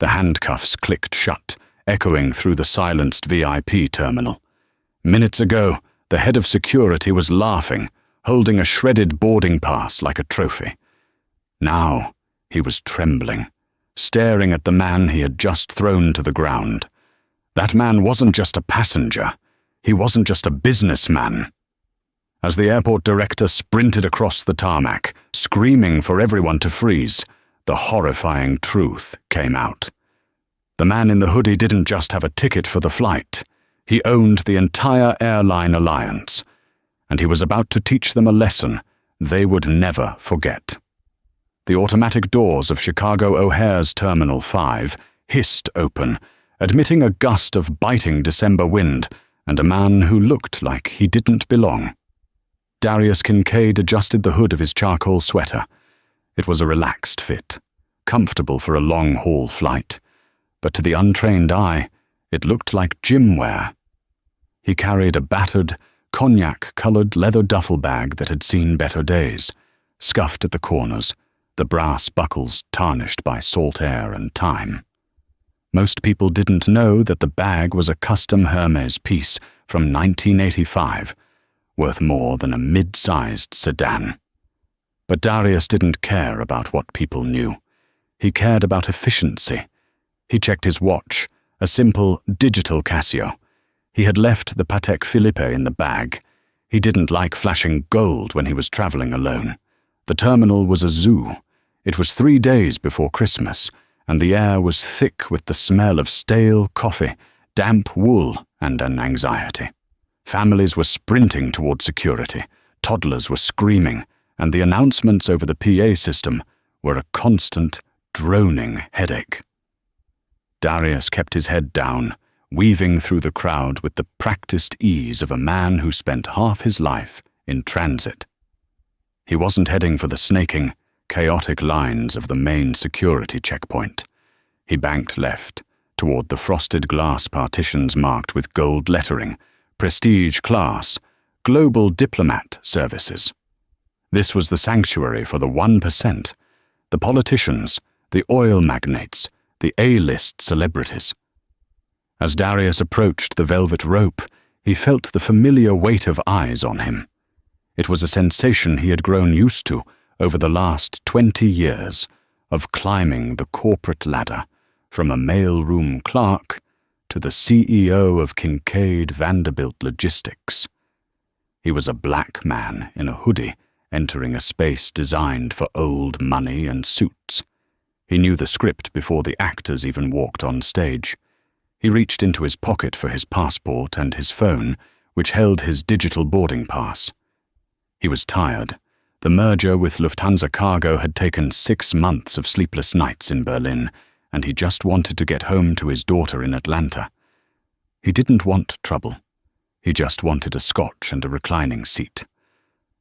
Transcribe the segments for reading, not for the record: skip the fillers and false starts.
The handcuffs clicked shut, echoing through the silenced VIP terminal. Minutes ago, the head of security was laughing, holding a shredded boarding pass like a trophy. Now, he was trembling, staring at the man he had just thrown to the ground. That man wasn't just a passenger. He wasn't just a businessman. As the airport director sprinted across the tarmac, screaming for everyone to freeze, the horrifying truth came out. The man in the hoodie didn't just have a ticket for the flight. He owned the entire airline alliance, and he was about to teach them a lesson they would never forget. The automatic doors of Chicago O'Hare's Terminal 5 hissed open, admitting a gust of biting December wind and a man who looked like he didn't belong. Darius Kincaid adjusted the hood of his charcoal sweater. It was a relaxed fit, comfortable for a long-haul flight, but to the untrained eye, it looked like gym wear. He carried a battered, cognac-colored leather duffel bag that had seen better days, scuffed at the corners, the brass buckles tarnished by salt air and time. Most people didn't know that the bag was a custom Hermes piece from 1985, worth more than a mid-sized sedan. But Darius didn't care about what people knew. He cared about efficiency. He checked his watch, a simple digital Casio. He had left the Patek Philippe in the bag. He didn't like flashing gold when he was traveling alone. The terminal was a zoo. It was 3 days before Christmas, and the air was thick with the smell of stale coffee, damp wool, and an anxiety. Families were sprinting toward security, toddlers were screaming, and the announcements over the PA system were a constant, droning headache. Darius kept his head down, weaving through the crowd with the practiced ease of a man who spent half his life in transit. He wasn't heading for the snaking, chaotic lines of the main security checkpoint. He banked left, toward the frosted glass partitions marked with gold lettering, Prestige Class, Global Diplomat Services. This was the sanctuary for the 1%, the politicians, the oil magnates, the A-list celebrities. As Darius approached the velvet rope, he felt the familiar weight of eyes on him. It was a sensation he had grown used to over the last 20 years of climbing the corporate ladder from a mailroom clerk to the CEO of Kincaid Vanderbilt Logistics. He was a black man in a hoodie entering a space designed for old money and suits. He knew the script before the actors even walked on stage. He reached into his pocket for his passport and his phone, which held his digital boarding pass. He was tired. The merger with Lufthansa Cargo had taken 6 months of sleepless nights in Berlin, and he just wanted to get home to his daughter in Atlanta. He didn't want trouble. He just wanted a scotch and a reclining seat.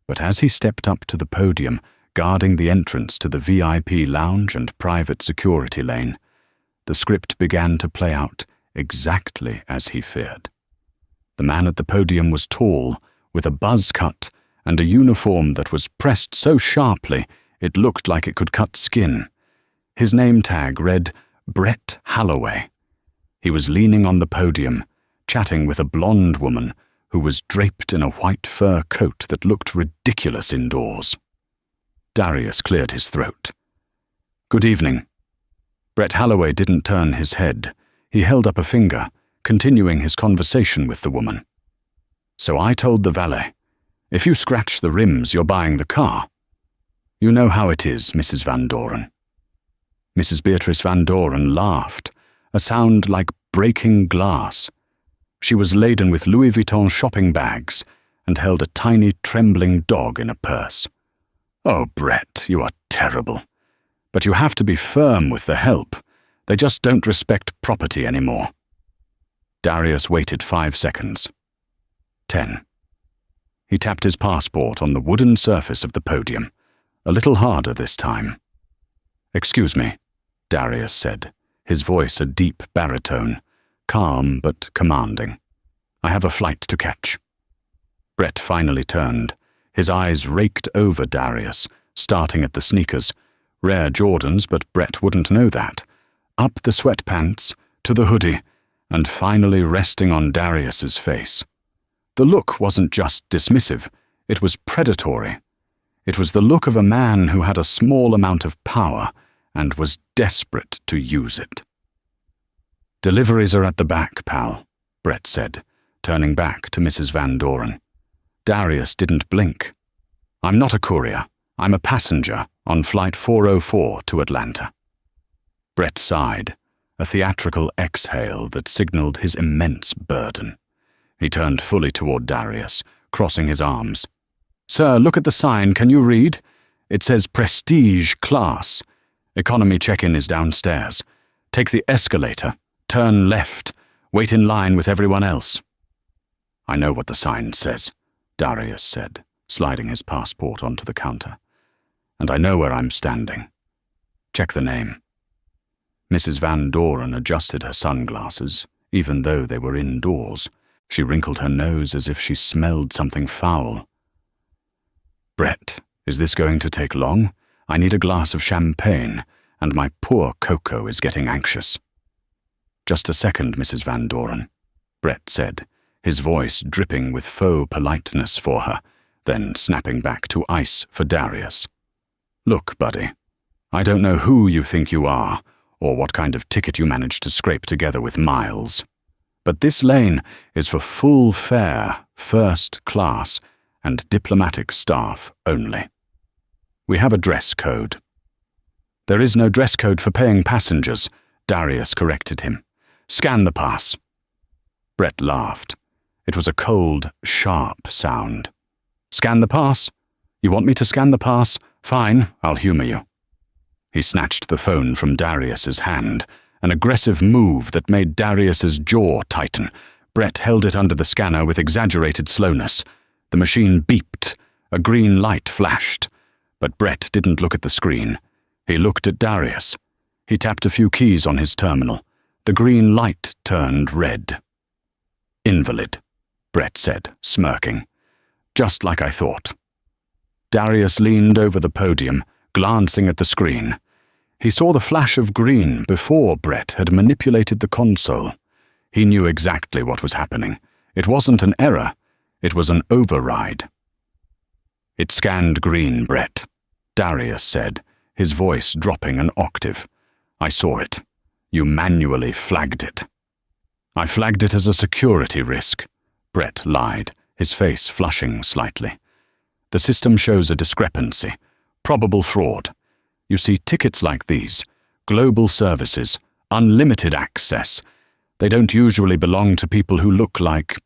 But as he stepped up to the podium, guarding the entrance to the VIP lounge and private security lane, the script began to play out exactly as he feared. The man at the podium was tall, with a buzz cut and a uniform that was pressed so sharply it looked like it could cut skin. His name tag read Brett Holloway. He was leaning on the podium, chatting with a blonde woman who was draped in a white fur coat that looked ridiculous indoors. Darius cleared his throat. "Good evening." Brett Holloway didn't turn his head. He held up a finger, continuing his conversation with the woman. "So I told the valet, if you scratch the rims, you're buying the car. You know how it is, Mrs. Van Doren." Mrs. Beatrice Van Doren laughed, a sound like breaking glass. She was laden with Louis Vuitton shopping bags and held a tiny trembling dog in a purse. "Oh, Brett, you are terrible. But you have to be firm with the help. They just don't respect property anymore." Darius waited 5 seconds. 10. He tapped his passport on the wooden surface of the podium, a little harder this time. "Excuse me," Darius said, his voice a deep baritone, calm but commanding. "I have a flight to catch." Brett finally turned. His eyes raked over Darius, starting at the sneakers. Rare Jordans, but Brett wouldn't know that. up the sweatpants, to the hoodie, and finally resting on Darius's face. The look wasn't just dismissive, it was predatory. It was the look of a man who had a small amount of power and was desperate to use it. "Deliveries are at the back, pal," Brett said, turning back to Mrs. Van Doren. Darius didn't blink. "I'm not a courier. I'm a passenger on Flight 404 to Atlanta." Brett sighed, a theatrical exhale that signaled his immense burden. He turned fully toward Darius, crossing his arms. "Sir, look at the sign. Can you read? It says Prestige Class. Economy check-in is downstairs. Take the escalator, turn left, wait in line with everyone else." "I know what the sign says," Darius said, sliding his passport onto the counter. "And I know where I'm standing. Check the name." Mrs. Van Doren adjusted her sunglasses, even though they were indoors. She wrinkled her nose as if she smelled something foul. "Brett, is this going to take long? I need a glass of champagne, and my poor Coco is getting anxious." "Just a second, Mrs. Van Doren," Brett said, his voice dripping with faux politeness for her, then snapping back to ice for Darius. "Look, buddy, I don't know who you think you are, or what kind of ticket you managed to scrape together with Miles. But this lane is for full fare, first class, and diplomatic staff only. We have a dress code." "There is no dress code for paying passengers," Darius corrected him. "Scan the pass." Brett laughed. It was a cold, sharp sound. "Scan the pass? You want me to scan the pass? Fine, I'll humor you." He snatched the phone from Darius's hand, an aggressive move that made Darius's jaw tighten. Brett held it under the scanner with exaggerated slowness. The machine beeped. A green light flashed. But Brett didn't look at the screen. He looked at Darius. He tapped a few keys on his terminal. The green light turned red. "Invalid," Brett said, smirking. "Just like I thought." Darius leaned over the podium, glancing at the screen. He saw the flash of green before Brett had manipulated the console. He knew exactly what was happening. It wasn't an error. It was an override. "It scanned green, Brett," Darius said, his voice dropping an octave. "I saw it. You manually flagged it." "I flagged it as a security risk," Brett lied, his face flushing slightly. "The system shows a discrepancy. Probable fraud. You see, tickets like these, global services, unlimited access, they don't usually belong to people who look like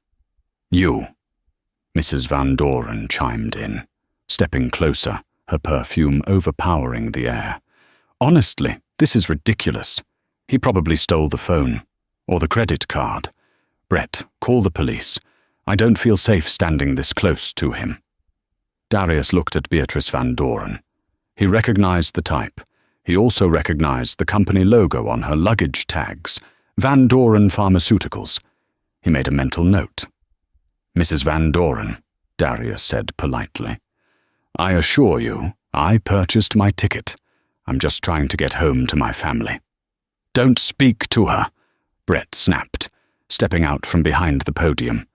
you." Mrs. Van Doren chimed in, stepping closer, her perfume overpowering the air. "Honestly, this is ridiculous. He probably stole the phone, or the credit card. Brett, call the police. I don't feel safe standing this close to him." Darius looked at Beatrice Van Doren. He recognized the type. He also recognized the company logo on her luggage tags, Van Doren Pharmaceuticals. He made a mental note. "Mrs. Van Doren," Darius said politely, "I assure you, I purchased my ticket. I'm just trying to get home to my family." "Don't speak to her," Brett snapped, stepping out from behind the podium.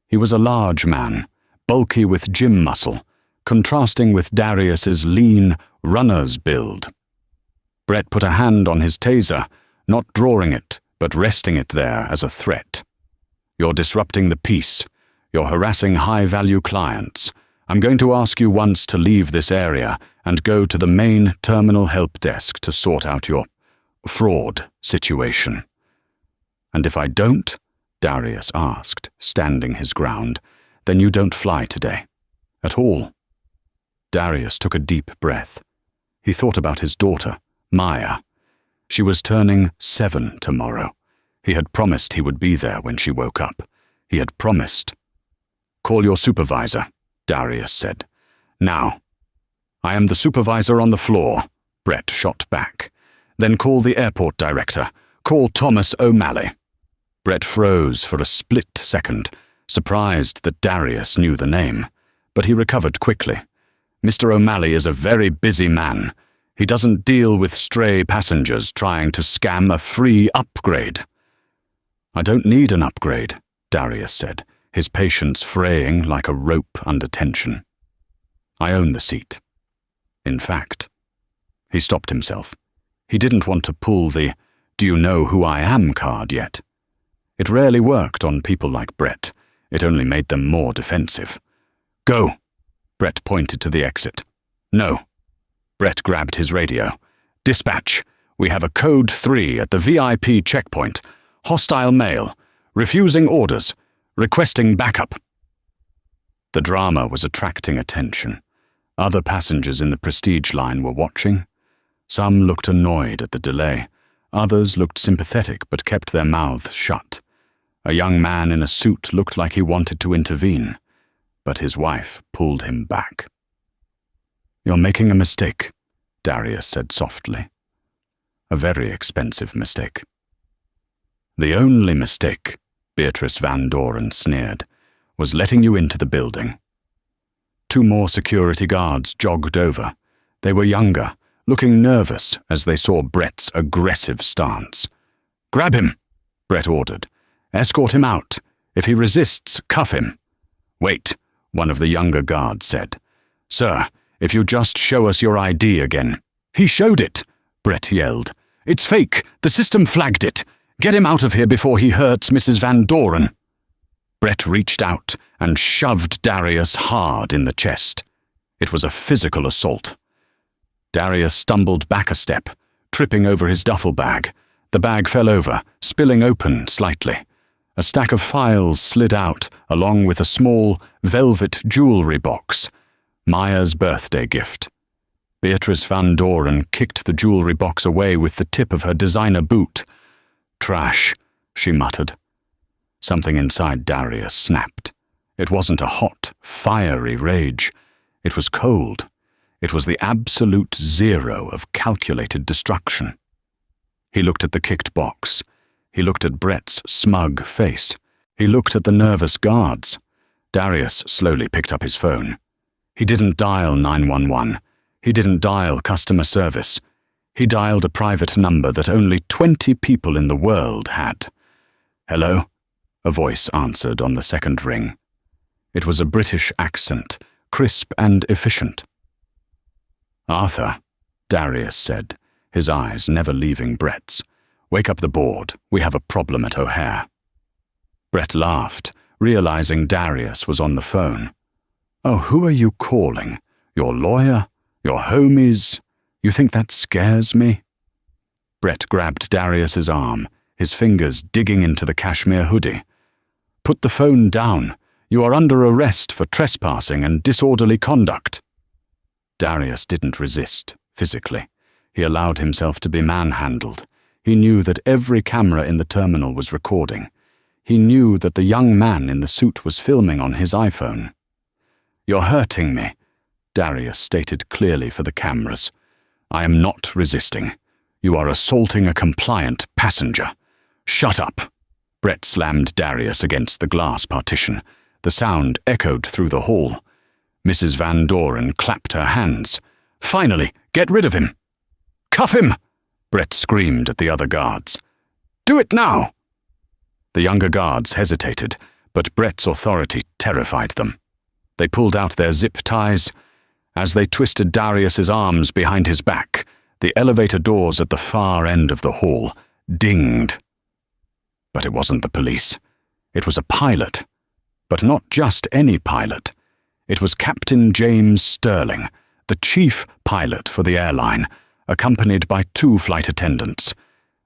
He was a large man, bulky with gym muscle, contrasting with Darius's lean, runner's build. Brett put a hand on his taser, not drawing it, but resting it there as a threat. "You're disrupting the peace. You're harassing high-value clients. I'm going to ask you once to leave this area and go to the main terminal help desk to sort out your fraud situation." "And if I don't?" Darius asked, standing his ground. "Then you don't fly today. At all." Darius took a deep breath. He thought about his daughter, Maya. She was turning 7 tomorrow. He had promised he would be there when she woke up. He had promised. "Call your supervisor," Darius said. "Now." "I am the supervisor on the floor," Brett shot back. "Then call the airport director. Call Thomas O'Malley." Brett froze for a split second, surprised that Darius knew the name, but he recovered quickly. "Mr. O'Malley is a very busy man. He doesn't deal with stray passengers trying to scam a free upgrade." "I don't need an upgrade," Darius said, his patience fraying like a rope under tension. "I own the seat. In fact—" He stopped himself. He didn't want to pull the "do you know who I am" card yet. It rarely worked on people like Brett. It only made them more defensive. "Go." Brett pointed to the exit. "No." Brett grabbed his radio. "Dispatch, we have a code 3 at the VIP checkpoint. Hostile male. Refusing orders. Requesting backup." The drama was attracting attention. Other passengers in the Prestige line were watching. Some looked annoyed at the delay. Others looked sympathetic but kept their mouths shut. A young man in a suit looked like he wanted to intervene, but his wife pulled him back. "You're making a mistake," Darius said softly. "A very expensive mistake." "The only mistake," Beatrice Van Doren sneered, "was letting you into the building." 2 more security guards jogged over. They were younger, looking nervous as they saw Brett's aggressive stance. "Grab him," Brett ordered. "Escort him out. If he resists, cuff him." "Wait," one of the younger guards said. "Sir, if you just show us your ID again." "He showed it," Brett yelled. "It's fake. The system flagged it. Get him out of here before he hurts Mrs. Van Doren." Brett reached out and shoved Darius hard in the chest. It was a physical assault. Darius stumbled back a step, tripping over his duffel bag. The bag fell over, spilling open slightly. A stack of files slid out, along with a small, velvet jewelry box. Maya's birthday gift. Beatrice Van Doren kicked the jewelry box away with the tip of her designer boot. "Trash," she muttered. Something inside Darius snapped. It wasn't a hot, fiery rage. It was cold. It was the absolute zero of calculated destruction. He looked at the kicked box. He looked at Brett's smug face. He looked at the nervous guards. Darius slowly picked up his phone. He didn't dial 911. He didn't dial customer service. He dialed a private number that only 20 people in the world had. "Hello?" a voice answered on the second ring. It was a British accent, crisp and efficient. "Arthur," Darius said, his eyes never leaving Brett's. "Wake up the board. We have a problem at O'Hare." Brett laughed, realizing Darius was on the phone. "Oh, who are you calling? Your lawyer? Your homies? You think that scares me?" Brett grabbed Darius's arm, his fingers digging into the cashmere hoodie. "Put the phone down. You are under arrest for trespassing and disorderly conduct." Darius didn't resist, physically. He allowed himself to be manhandled. He knew that every camera in the terminal was recording. He knew that the young man in the suit was filming on his iPhone. "You're hurting me," Darius stated clearly for the cameras. "I am not resisting. You are assaulting a compliant passenger. Shut up." Brett slammed Darius against the glass partition. The sound echoed through the hall. Mrs. Van Doren clapped her hands. "Finally, get rid of him." "Cuff him!" Brett screamed at the other guards. "Do it now!" The younger guards hesitated, but Brett's authority terrified them. They pulled out their zip ties. As they twisted Darius's arms behind his back, the elevator doors at the far end of the hall dinged. But it wasn't the police. It was a pilot. But not just any pilot. It was Captain James Sterling, the chief pilot for the airline, accompanied by 2 flight attendants.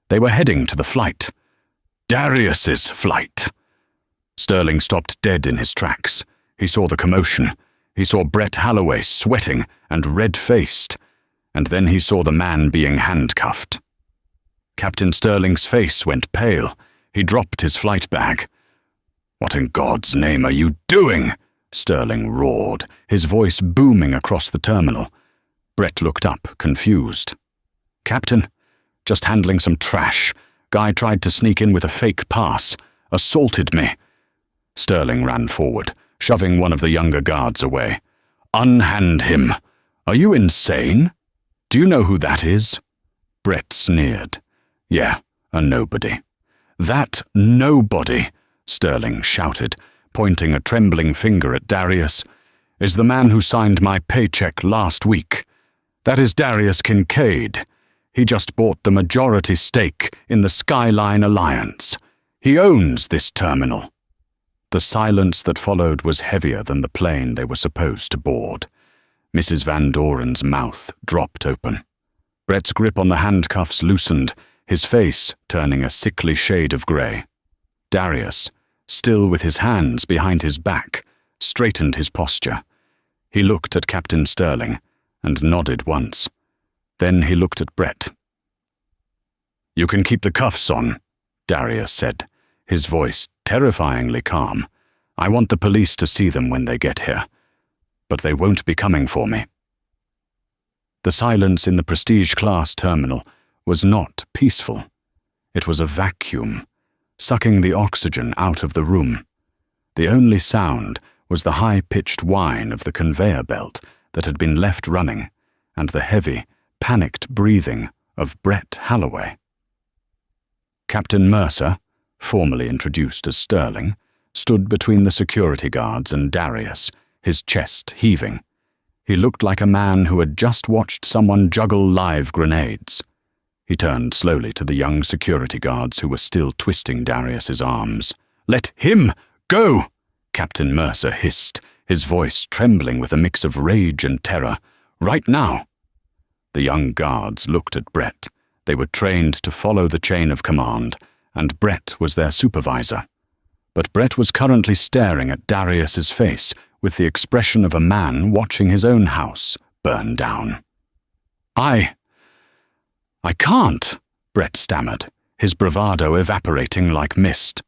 They were heading to the flight. Darius's flight. Sterling stopped dead in his tracks. He saw the commotion. He saw Brett Holloway sweating and red-faced. And then he saw the man being handcuffed. Captain Sterling's face went pale. He dropped his flight bag. "What in God's name are you doing?" Sterling roared, his voice booming across the terminal. Brett looked up, confused. "Captain, just handling some trash. Guy tried to sneak in with a fake pass. Assaulted me." Sterling ran forward, shoving one of the younger guards away. "Unhand him. Are you insane?" Do you know who that is? Brett sneered. Yeah, a nobody. That nobody, Sterling shouted, pointing a trembling finger at Darius, is the man who signed my paycheck last week. That is Darius Kincaid. He just bought the majority stake in the Skyline Alliance. He owns this terminal. The silence that followed was heavier than the plane they were supposed to board. Mrs. Van Doren's mouth dropped open. Brett's grip on the handcuffs loosened, his face turning a sickly shade of grey. Darius, still with his hands behind his back, straightened his posture. He looked at Captain Sterling and nodded once. Then he looked at Brett. "You can keep the cuffs on," Darius said, his voice terrifyingly calm. "I want the police to see them when they get here. But they won't be coming for me." The silence in the Prestige Class terminal was not peaceful. It was a vacuum, sucking the oxygen out of the room. The only sound was the high-pitched whine of the conveyor belt that had been left running, and the heavy, panicked breathing of Brett Halloway. Captain Mercer, formally introduced as Sterling, stood between the security guards and Darius, his chest heaving. He looked like a man who had just watched someone juggle live grenades. He turned slowly to the young security guards who were still twisting Darius's arms. "Let him go!" Captain Mercer hissed, his voice trembling with a mix of rage and terror. "Right now!" The young guards looked at Brett. They were trained to follow the chain of command, and Brett was their supervisor. But Brett was currently staring at Darius's face with the expression of a man watching his own house burn down. I can't," Brett stammered, his bravado evaporating like mist.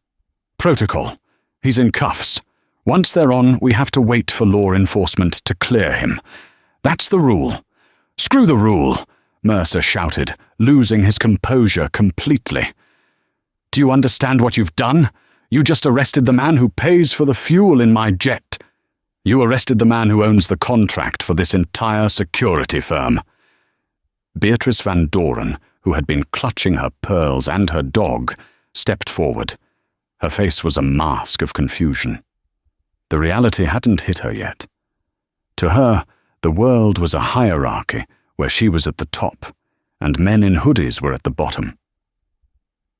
"Protocol. He's in cuffs. Once they're on, we have to wait for law enforcement to clear him. That's the rule." "Screw the rule," Mercer shouted, losing his composure completely. "Do you understand what you've done? You just arrested the man who pays for the fuel in my jet. You arrested the man who owns the contract for this entire security firm." Beatrice Van Doren, who had been clutching her pearls and her dog, stepped forward. Her face was a mask of confusion. The reality hadn't hit her yet. To her, the world was a hierarchy where she was at the top, and men in hoodies were at the bottom.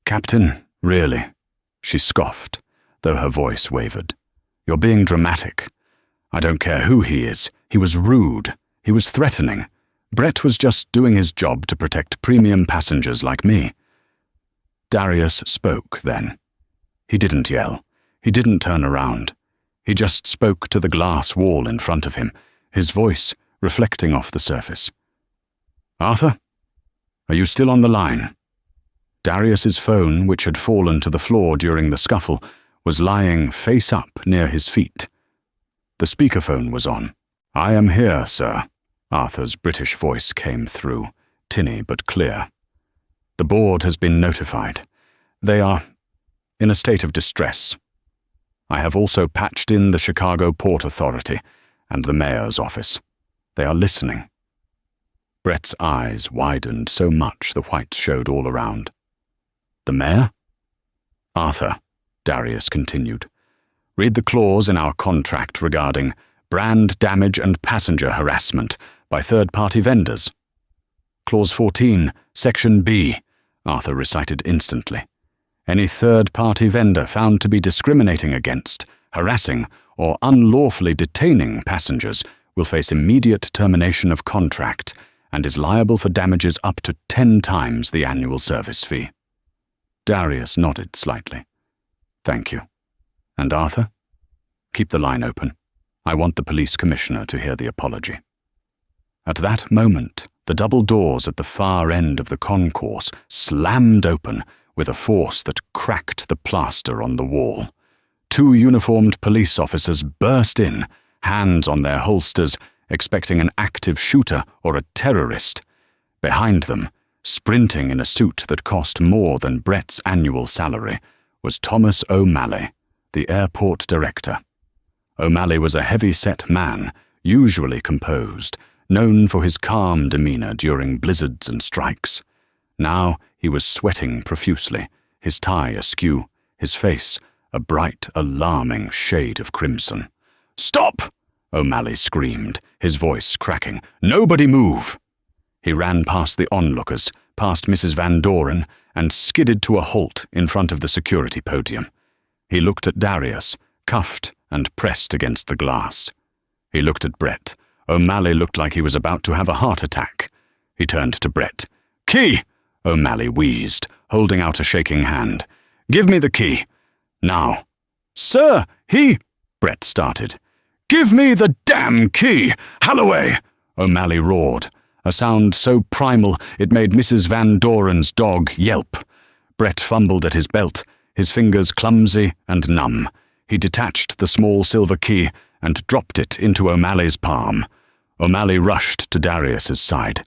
"Captain, really?" she scoffed, though her voice wavered. "You're being dramatic. I don't care who he is. He was rude. He was threatening. Brett was just doing his job to protect premium passengers like me." Darius spoke then. He didn't yell. He didn't turn around. He just spoke to the glass wall in front of him, his voice reflecting off the surface. "Arthur? Are you still on the line?" Darius's phone, which had fallen to the floor during the scuffle, was lying face up near his feet. The speakerphone was on. "I am here, sir," Arthur's British voice came through, tinny but clear. "The board has been notified. They are in a state of distress. I have also patched in the Chicago Port Authority and the mayor's office. They are listening." Brett's eyes widened so much the whites showed all around. "The mayor?" "Arthur," Darius continued, "read the clause in our contract regarding brand damage and passenger harassment by third-party vendors." "Clause 14, Section B," Arthur recited instantly. "Any third-party vendor found to be discriminating against, harassing, or unlawfully detaining passengers will face immediate termination of contract and is liable for damages up to 10 times the annual service fee." Darius nodded slightly. "Thank you. And Arthur? Keep the line open. I want the police commissioner to hear the apology." At that moment, the double doors at the far end of the concourse slammed open with a force that cracked the plaster on the wall. 2 uniformed police officers burst in, hands on their holsters, expecting an active shooter or a terrorist. Behind them, sprinting in a suit that cost more than Brett's annual salary, was Thomas O'Malley, the airport director. O'Malley was a heavy-set man, usually composed, known for his calm demeanor during blizzards and strikes. Now he was sweating profusely, his tie askew, his face a bright, alarming shade of crimson. "Stop!" O'Malley screamed, his voice cracking. "Nobody move!" He ran past the onlookers, past Mrs. Van Doren, and skidded to a halt in front of the security podium. He looked at Darius, cuffed and pressed against the glass. He looked at Brett. O'Malley looked like he was about to have a heart attack. He turned to Brett. "Key!" O'Malley wheezed, holding out a shaking hand. "Give me the key. Now." "Sir, Brett started. "Give me the damn key! Halloway!" O'Malley roared, a sound so primal it made Mrs. Van Doren's dog yelp. Brett fumbled at his belt, his fingers clumsy and numb. He detached the small silver key and dropped it into O'Malley's palm. O'Malley rushed to Darius's side.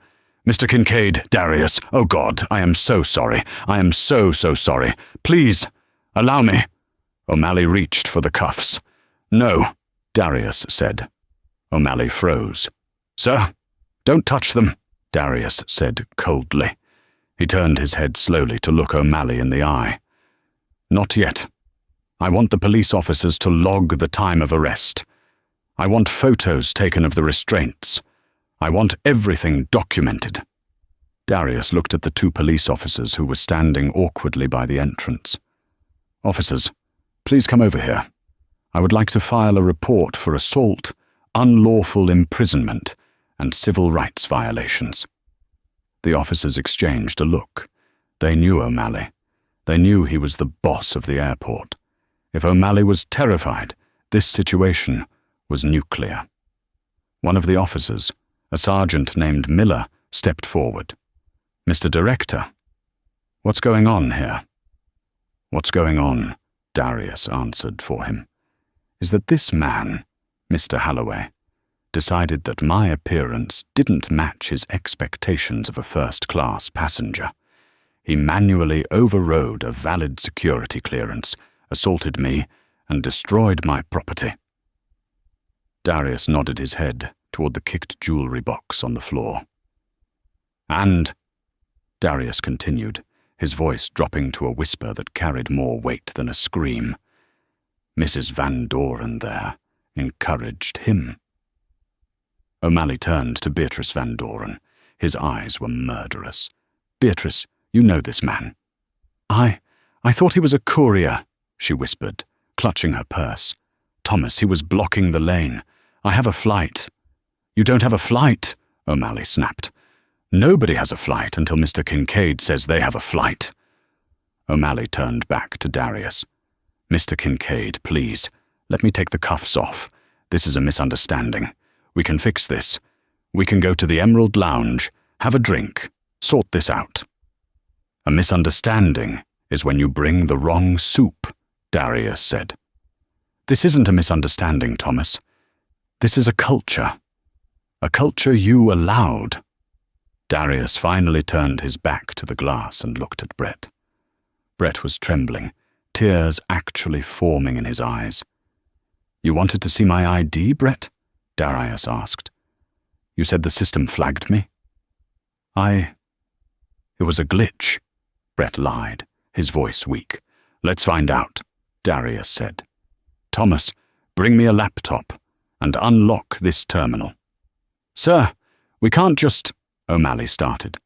"Mr. Kincaid, Darius, oh God, I am so sorry. I am so sorry. Please, allow me." O'Malley reached for the cuffs. "No," Darius said. O'Malley froze. "Sir, don't touch them," Darius said coldly. He turned his head slowly to look O'Malley in the eye. "Not yet. I want the police officers to log the time of arrest. I want photos taken of the restraints. I want everything documented." Darius looked at the two police officers who were standing awkwardly by the entrance. "Officers, please come over here. I would like to file a report for assault, unlawful imprisonment, and civil rights violations." The officers exchanged a look. They knew O'Malley. They knew he was the boss of the airport. If O'Malley was terrified, this situation was nuclear. One of the officers, a sergeant named Miller, stepped forward. "Mr. Director, what's going on here?" "What's going on," Darius answered for him, "is that this man, Mr. Halloway, decided that my appearance didn't match his expectations of a first-class passenger. He manually overrode a valid security clearance, assaulted me, and destroyed my property." Darius nodded his head toward the kicked jewelry box on the floor. "And," Darius continued, his voice dropping to a whisper that carried more weight than a scream, "Mrs. Van Doren there encouraged him." O'Malley turned to Beatrice Van Doren. His eyes were murderous. "Beatrice, you know this man." I thought he was a courier," she whispered, clutching her purse. "Thomas, he was blocking the lane. I have a flight." "You don't have a flight," O'Malley snapped. "Nobody has a flight until Mr. Kincaid says they have a flight." O'Malley turned back to Darius. "Mr. Kincaid, please, let me take the cuffs off. This is a misunderstanding. We can fix this. We can go to the Emerald Lounge, have a drink, sort this out." "A misunderstanding is when you bring the wrong soup," Darius said. "This isn't a misunderstanding, Thomas. This is a culture. A culture you allowed." Darius finally turned his back to the glass and looked at Brett. Brett was trembling, tears actually forming in his eyes. "You wanted to see my ID, Brett?" Darius asked. "You said the system flagged me?" It was a glitch," Brett lied, his voice weak. "Let's find out," Darius said. "Thomas, bring me a laptop and unlock this terminal." "Sir, we can't just—" O'Malley started.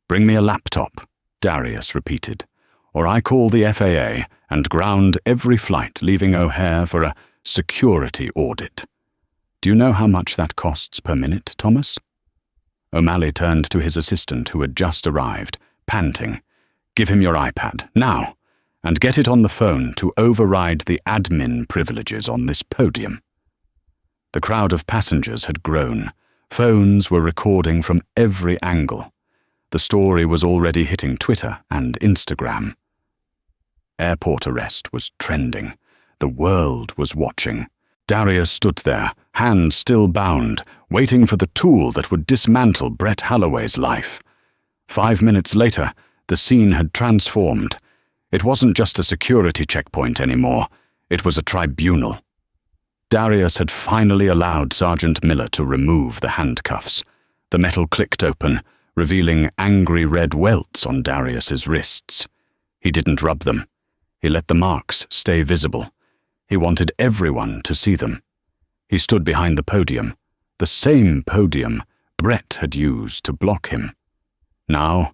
"Bring me a laptop," Darius repeated, "or I call the FAA and ground every flight leaving O'Hare for a security audit. Do you know how much that costs per minute, Thomas?" O'Malley turned to his assistant who had just arrived, panting. "Give him your iPad, now, and get it on the phone to override the admin privileges on this podium." The crowd of passengers had grown. Phones were recording from every angle. The story was already hitting Twitter and Instagram. Airport arrest was trending. The world was watching. Darius stood there, hands still bound, waiting for the tool that would dismantle Brett Halloway's life. 5 minutes later, the scene had transformed. It wasn't just a security checkpoint anymore. It was a tribunal. Darius had finally allowed Sergeant Miller to remove the handcuffs. The metal clicked open, revealing angry red welts on Darius's wrists. He didn't rub them. He let the marks stay visible. He wanted everyone to see them. He stood behind the podium, the same podium Brett had used to block him. Now,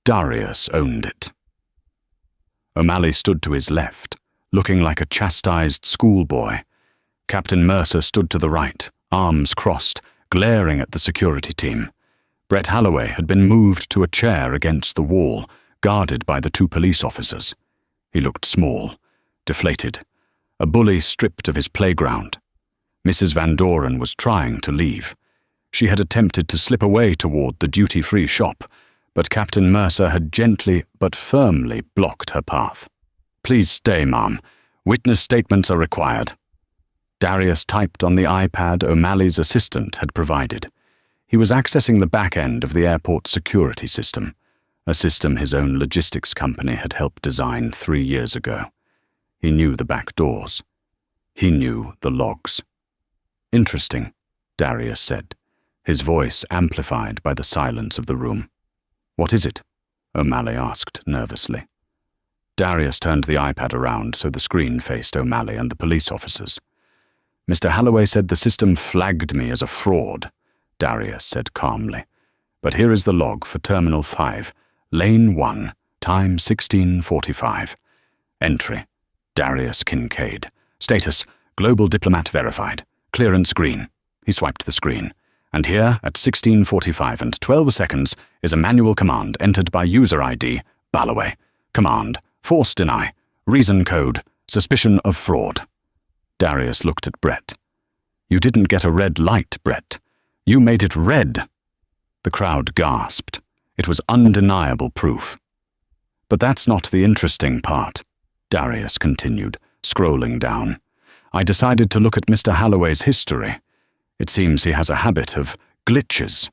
Darius owned it. O'Malley stood to his left, looking like a chastised schoolboy. Captain Mercer stood to the right, arms crossed, glaring at the security team. Brett Halloway had been moved to a chair against the wall, guarded by the two police officers. He looked small, deflated, a bully stripped of his playground. Mrs. Van Doren was trying to leave. She had attempted to slip away toward the duty-free shop, but Captain Mercer had gently but firmly blocked her path. "Please stay, ma'am. Witness statements are required." Darius typed on the iPad O'Malley's assistant had provided. He was accessing the back end of the airport security system, a system his own logistics company had helped design 3 years ago. He knew the back doors. He knew the logs. "Interesting," Darius said, his voice amplified by the silence of the room. "What is it?" O'Malley asked nervously. Darius turned the iPad around so the screen faced O'Malley and the police officers. "Mr. Halloway said the system flagged me as a fraud," Darius said calmly. "But here is the log for Terminal 5, Lane 1, time 16:45. Entry: Darius Kincaid. Status: Global Diplomat verified. Clearance green." He swiped the screen. "And here, at 16:45 and 12 seconds, is a manual command entered by user ID, Balloway. Command: Force deny. Reason code: Suspicion of fraud." Darius looked at Brett. "You didn't get a red light, Brett. You made it red." The crowd gasped. It was undeniable proof. "But that's not the interesting part," Darius continued, scrolling down. "I decided to look at Mr. Halloway's history. It seems he has a habit of glitches."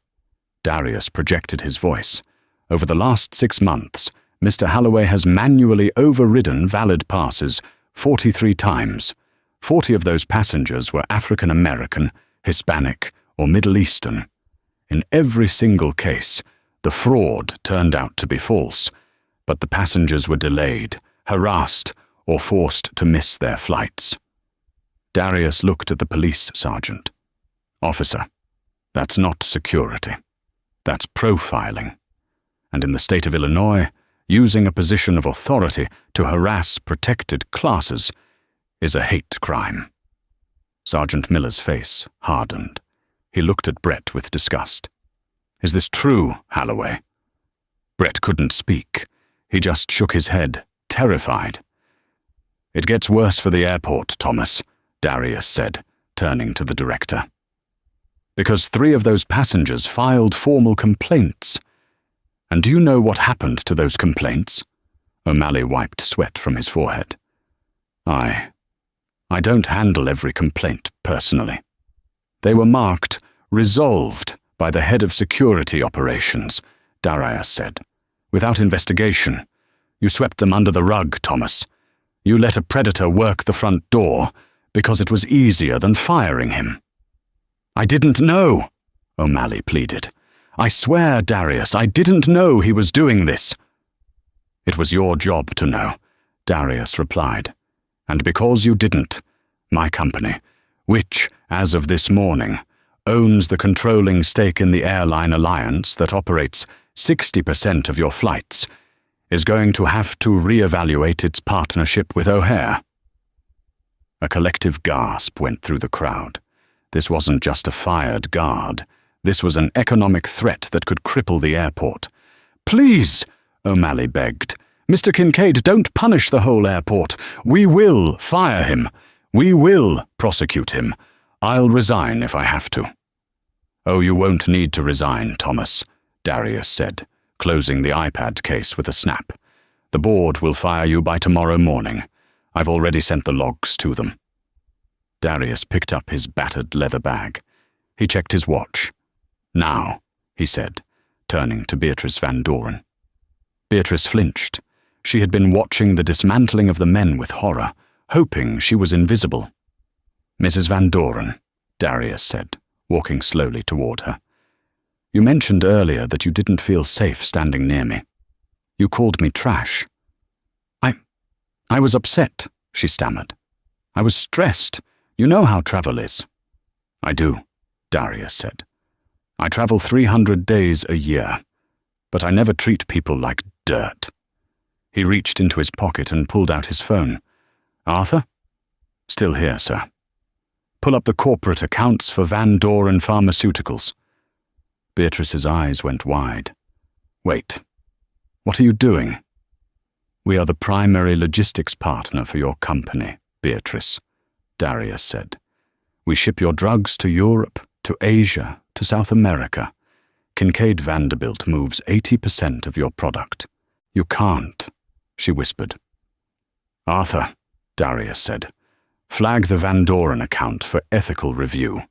Darius projected his voice. "Over the last 6 months, Mr. Halloway has manually overridden valid passes 43 times. 40 of those passengers were African American, Hispanic, or Middle Eastern. In every single case, the fraud turned out to be false, but the passengers were delayed, harassed, or forced to miss their flights." Darius looked at the police sergeant. "Officer, that's not security. That's profiling. And in the state of Illinois, using a position of authority to harass protected classes is a hate crime." Sergeant Miller's face hardened. He looked at Brett with disgust. "Is this true, Halloway?" Brett couldn't speak. He just shook his head, terrified. "It gets worse for the airport, Thomas," Darius said, turning to the director. "Because 3 of those passengers filed formal complaints. And do you know what happened to those complaints?" O'Malley wiped sweat from his forehead. I don't handle every complaint personally. They were marked resolved by the head of security operations," Darius said. "Without investigation. You swept them under the rug, Thomas. You let a predator work the front door because it was easier than firing him." "I didn't know," O'Malley pleaded. "I swear, Darius, I didn't know he was doing this." "It was your job to know," Darius replied. "And because you didn't, my company, which, as of this morning, owns the controlling stake in the airline alliance that operates 60% of your flights, is going to have to reevaluate its partnership with O'Hare." A collective gasp went through the crowd. This wasn't just a fired guard. This was an economic threat that could cripple the airport. "Please," O'Malley begged. "Mr. Kincaid, don't punish the whole airport. We will fire him. We will prosecute him. I'll resign if I have to." "Oh, you won't need to resign, Thomas," Darius said, closing the iPad case with a snap. "The board will fire you by tomorrow morning. I've already sent the logs to them." Darius picked up his battered leather bag. He checked his watch. "Now," he said, turning to Beatrice Van Doren. Beatrice flinched. She had been watching the dismantling of the men with horror, hoping she was invisible. "Mrs. Van Doren," Darius said, walking slowly toward her. You mentioned earlier that you didn't feel safe standing near me. You called me trash. I was upset, she stammered. I was stressed. You know how travel is. I do, Darius said. I travel 300 days a year, but I never treat people like dirt. He reached into his pocket and pulled out his phone. Arthur? Still here, sir. Pull up the corporate accounts for Van Doren Pharmaceuticals. Beatrice's eyes went wide. Wait, what are you doing? We are the primary logistics partner for your company, Beatrice, Darius said. We ship your drugs to Europe, to Asia, to South America. Kincaid Vanderbilt moves 80% of your product. You can't, she whispered. Arthur, Darius said, flag the Van Doren account for ethical review.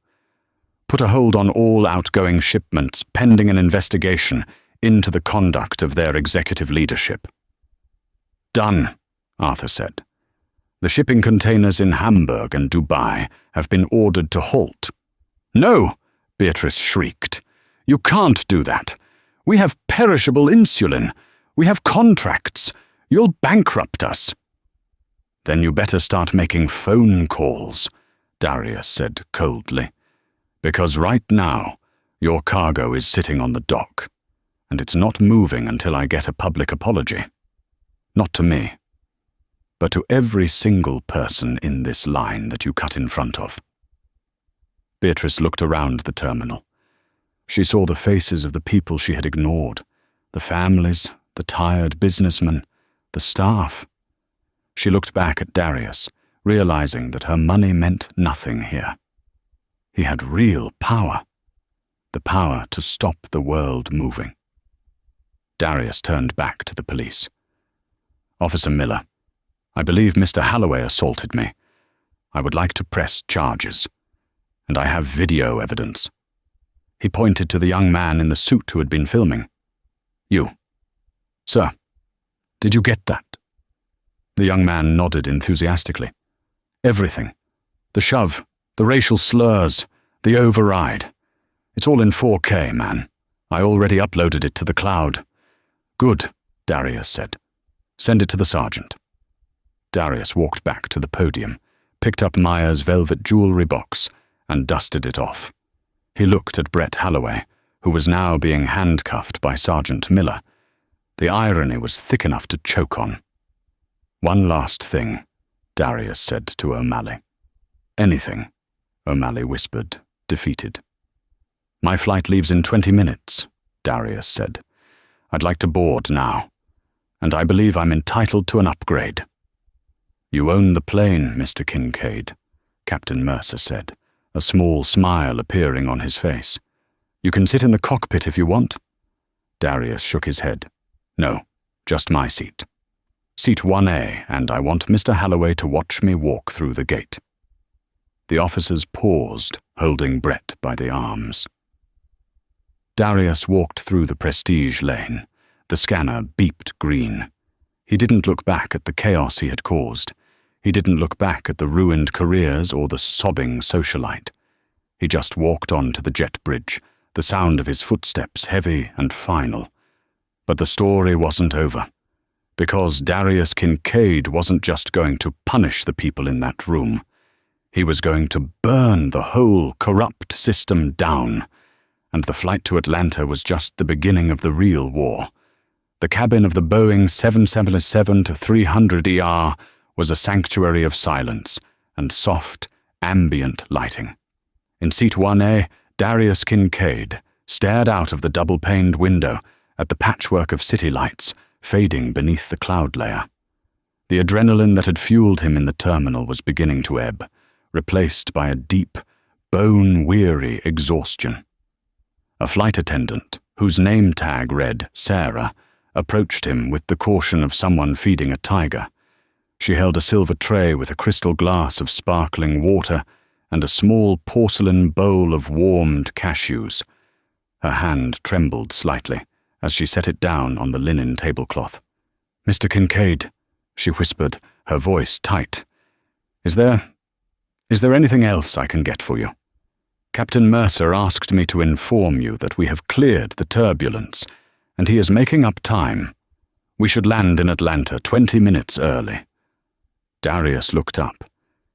Put a hold on all outgoing shipments pending an investigation into the conduct of their executive leadership. Done, Arthur said. The shipping containers in Hamburg and Dubai have been ordered to halt. No, Beatrice shrieked. You can't do that. We have perishable insulin. We have contracts. You'll bankrupt us. Then you better start making phone calls, Darius said coldly. Because right now, your cargo is sitting on the dock, and it's not moving until I get a public apology. Not to me, but to every single person in this line that you cut in front of. Beatrice looked around the terminal. She saw the faces of the people she had ignored, the families, the tired businessmen, the staff. She looked back at Darius, realizing that her money meant nothing here. He had real power, the power to stop the world moving. Darius turned back to the police. Officer Miller, I believe Mr. Halloway assaulted me. I would like to press charges, and I have video evidence. He pointed to the young man in the suit who had been filming. You. Sir, did you get that? The young man nodded enthusiastically. Everything. The shove, the racial slurs, the override. It's all in 4K, man. I already uploaded it to the cloud. Good, Darius said. Send it to the sergeant. Darius walked back to the podium, picked up Myers' velvet jewelry box, and dusted it off. He looked at Brett Halloway, who was now being handcuffed by Sergeant Miller. The irony was thick enough to choke on. One last thing, Darius said to O'Malley. Anything, O'Malley whispered, defeated. My flight leaves in 20 minutes, Darius said. I'd like to board now, and I believe I'm entitled to an upgrade. You own the plane, Mr. Kincaid, Captain Mercer said, a small smile appearing on his face. You can sit in the cockpit if you want. Darius shook his head. No, just my seat. Seat 1A, and I want Mr. Halloway to watch me walk through the gate. The officers paused, holding Brett by the arms. Darius walked through the prestige lane. The scanner beeped green. He didn't look back at the chaos he had caused. He didn't look back at the ruined careers or the sobbing socialite. He just walked on to the jet bridge, the sound of his footsteps heavy and final. But the story wasn't over, because Darius Kincaid wasn't just going to punish the people in that room. He was going to burn the whole corrupt system down, and the flight to Atlanta was just the beginning of the real war. The cabin of the Boeing 777-300ER was a sanctuary of silence and soft, ambient lighting. In seat 1A, Darius Kincaid stared out of the double-paned window at the patchwork of city lights fading beneath the cloud layer. The adrenaline that had fueled him in the terminal was beginning to ebb, replaced by a deep, bone-weary exhaustion. A flight attendant, whose name tag read Sarah, approached him with the caution of someone feeding a tiger. She held a silver tray with a crystal glass of sparkling water and a small porcelain bowl of warmed cashews. Her hand trembled slightly as she set it down on the linen tablecloth. "Mr. Kincaid," she whispered, her voice tight. Is there anything else I can get for you? Captain Mercer asked me to inform you that we have cleared the turbulence, and he is making up time. We should land in Atlanta 20 minutes early." Darius looked up.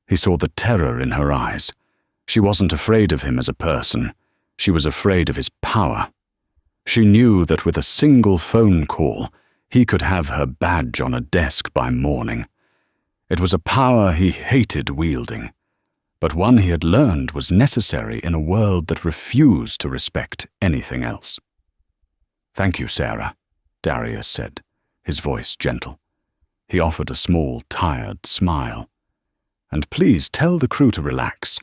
He saw the terror in her eyes. She wasn't afraid of him as a person. She was afraid of his power. She knew that with a single phone call, he could have her badge on a desk by morning. It was a power he hated wielding, but one he had learned was necessary in a world that refused to respect anything else. "Thank you, Sarah," Darius said, his voice gentle. He offered a small, tired smile. "And please tell the crew to relax.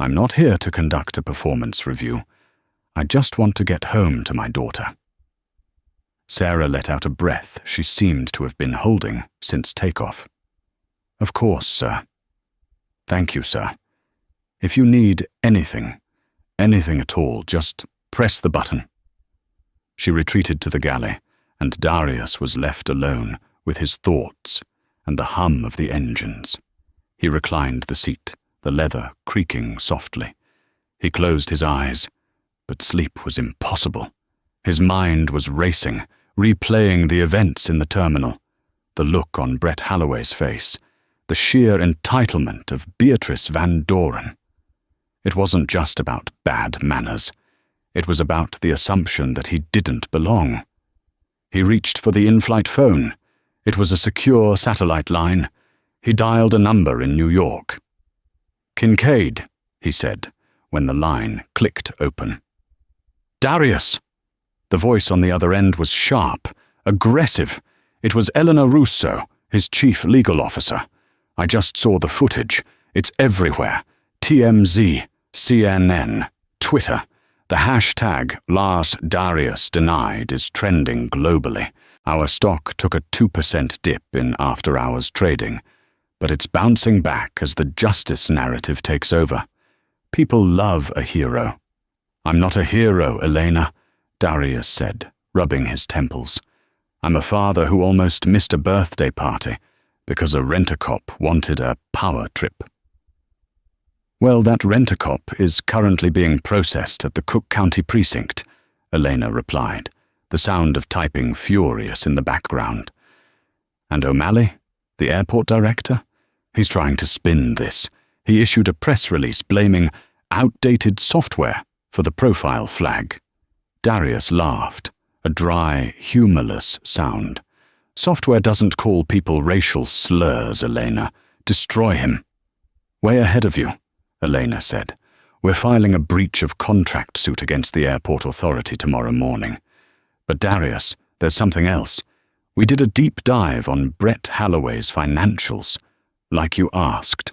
I'm not here to conduct a performance review. I just want to get home to my daughter." Sarah let out a breath she seemed to have been holding since takeoff. "Of course, sir." "Thank you, sir. If you need anything at all, just press the button." She retreated to the galley, and Darius was left alone with his thoughts and the hum of the engines. He reclined the seat, the leather creaking softly. He closed his eyes, but sleep was impossible. His mind was racing, replaying the events in the terminal, the look on Brett Holloway's face, the sheer entitlement of Beatrice Van Doren. It wasn't just about bad manners. It was about the assumption that he didn't belong. He reached for the in-flight phone. It was a secure satellite line. He dialed a number in New York. "Kincaid," he said, when the line clicked open. "Darius!" The voice on the other end was sharp, aggressive. It was Eleanor Russo, his chief legal officer. "I just saw the footage. It's everywhere. TMZ, CNN, Twitter. The hashtag Lars Darius Denied is trending globally. Our stock took a 2% dip in after-hours trading, but it's bouncing back as the justice narrative takes over. People love a hero." "I'm not a hero, Elena," Darius said, rubbing his temples. "I'm a father who almost missed a birthday party because a rent-a-cop wanted a power trip." "Well, that rent-a-cop is currently being processed at the Cook County precinct," Elena replied, the sound of typing furious in the background. "And O'Malley, the airport director? He's trying to spin this. He issued a press release blaming outdated software for the profile flag." Darius laughed, a dry, humorless sound. "Software doesn't call people racial slurs, Elena. Destroy him." "Way ahead of you," Elena said. "We're filing a breach of contract suit against the airport authority tomorrow morning. But Darius, there's something else. We did a deep dive on Brett Holloway's financials, like you asked."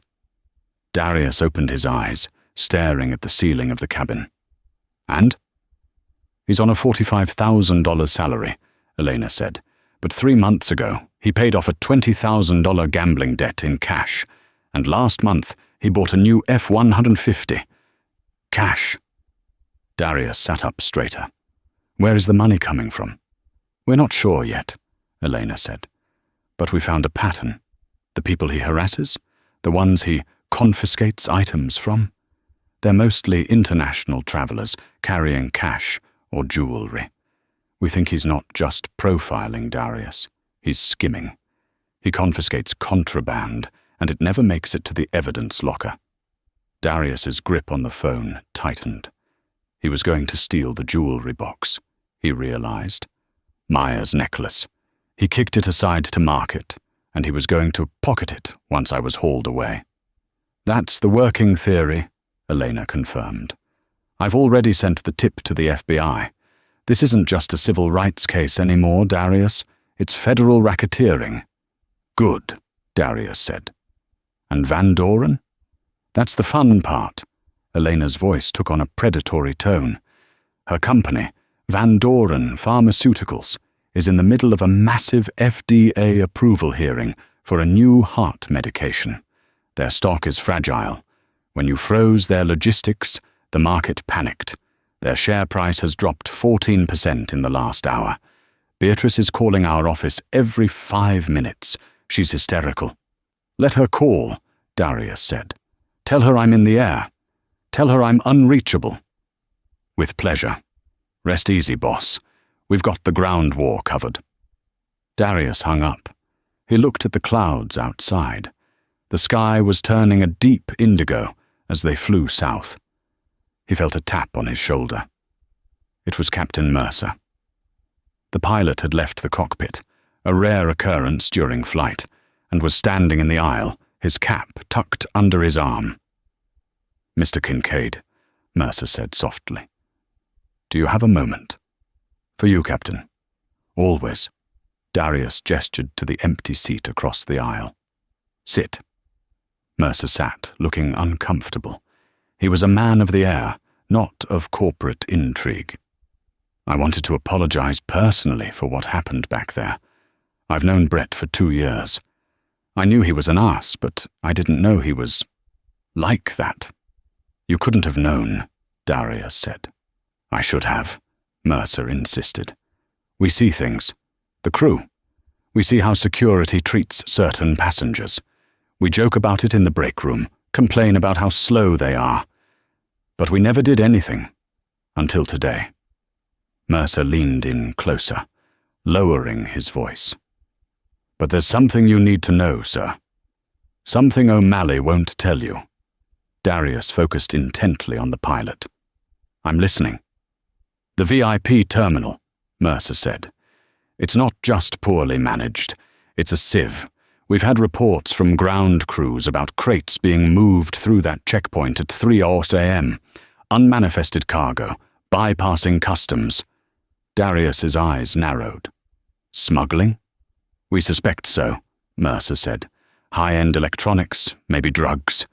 Darius opened his eyes, staring at the ceiling of the cabin. "And?" "He's on a $45,000 salary," Elena said. "But 3 months ago, he paid off a $20,000 gambling debt in cash, and last month he bought a new F-150. Cash." Darius sat up straighter. "Where is the money coming from?" "We're not sure yet," Elena said. "But we found a pattern. The people he harasses, the ones he confiscates items from, they're mostly international travelers carrying cash or jewelry. We think he's not just profiling Darius, he's skimming. He confiscates contraband, and it never makes it to the evidence locker." Darius's grip on the phone tightened. He was going to steal the jewelry box, he realized. Maya's necklace. He kicked it aside to mark it, and he was going to pocket it once I was hauled away. "That's the working theory," Elena confirmed. "I've already sent the tip to the FBI. This isn't just a civil rights case anymore, Darius. It's federal racketeering." "Good," Darius said. "And Van Doren?" "That's the fun part." Elena's voice took on a predatory tone. "Her company, Van Doren Pharmaceuticals, is in the middle of a massive FDA approval hearing for a new heart medication. Their stock is fragile. When you froze their logistics, the market panicked. Their share price has dropped 14% in the last hour. Beatrice is calling our office every 5 minutes. She's hysterical." "Let her call," Darius said. "Tell her I'm in the air." Tell her I'm unreachable." "With pleasure. Rest easy, boss. We've got the ground war covered." Darius hung up. He looked at the clouds outside. The sky was turning a deep indigo as they flew south. He felt a tap on his shoulder. It was Captain Mercer. The pilot had left the cockpit, a rare occurrence during flight, and was standing in the aisle, his cap tucked under his arm. "Mr. Kincaid," Mercer said softly. "Do you have a moment?" "For you, Captain." "Always." Darius gestured to the empty seat across the aisle. "Sit." Mercer sat, looking uncomfortable. He was a man of the air, not of corporate intrigue. "I wanted to apologize personally for what happened back there. I've known Brett for 2 years. I knew he was an ass, but I didn't know he was like that." "You couldn't have known," Darius said. "I should have," Mercer insisted. "We see things. The crew. We see how security treats certain passengers. We joke about it in the break room, complain about how slow they are. But we never did anything. Until today." Mercer leaned in closer, lowering his voice. "But there's something you need to know, sir. Something O'Malley won't tell you." Darius focused intently on the pilot. "I'm listening." "The VIP terminal," Mercer said. "It's not just poorly managed. It's a sieve. We've had reports from ground crews about crates being moved through that checkpoint at 3:00 a.m. Unmanifested cargo, bypassing customs." Darius's eyes narrowed. "Smuggling?" "We suspect so," Mercer said. "High-end electronics, maybe drugs.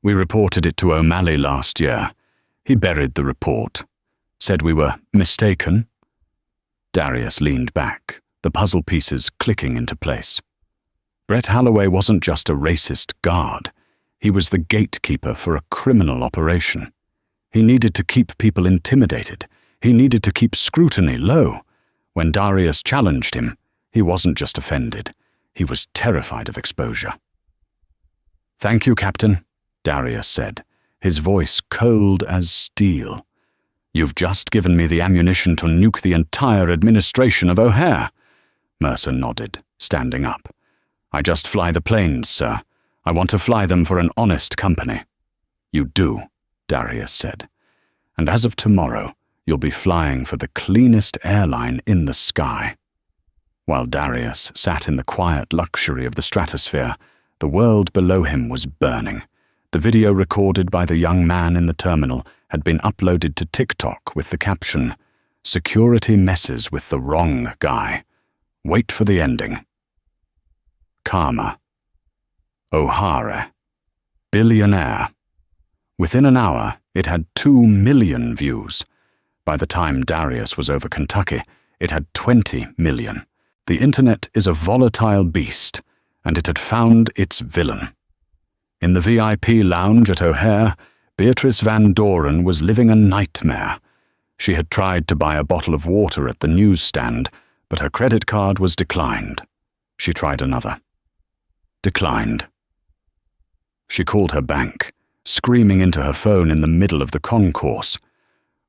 We reported it to O'Malley last year. He buried the report. Said we were mistaken." Darius leaned back, the puzzle pieces clicking into place. Brett Holloway wasn't just a racist guard. He was the gatekeeper for a criminal operation. He needed to keep people intimidated. He needed to keep scrutiny low. When Darius challenged him, he wasn't just offended. He was terrified of exposure. "Thank you, Captain," Darius said, his voice cold as steel. "You've just given me the ammunition to nuke the entire administration of O'Hare." Mercer nodded, standing up. "I just fly the planes, sir. I want to fly them for an honest company." "You do," Darius said. "And as of tomorrow, you'll be flying for the cleanest airline in the sky." While Darius sat in the quiet luxury of the stratosphere, the world below him was burning. The video recorded by the young man in the terminal had been uploaded to TikTok with the caption, "Security messes with the wrong guy. Wait for the ending." Karma. O'Hare. Billionaire. Within an hour, it had 2 million views. By the time Darius was over Kentucky, it had 20 million. The internet is a volatile beast, and it had found its villain. In the VIP lounge at O'Hare, Beatrice Van Doren was living a nightmare. She had tried to buy a bottle of water at the newsstand, but her credit card was declined. She tried another. Declined. She called her bank, screaming into her phone in the middle of the concourse.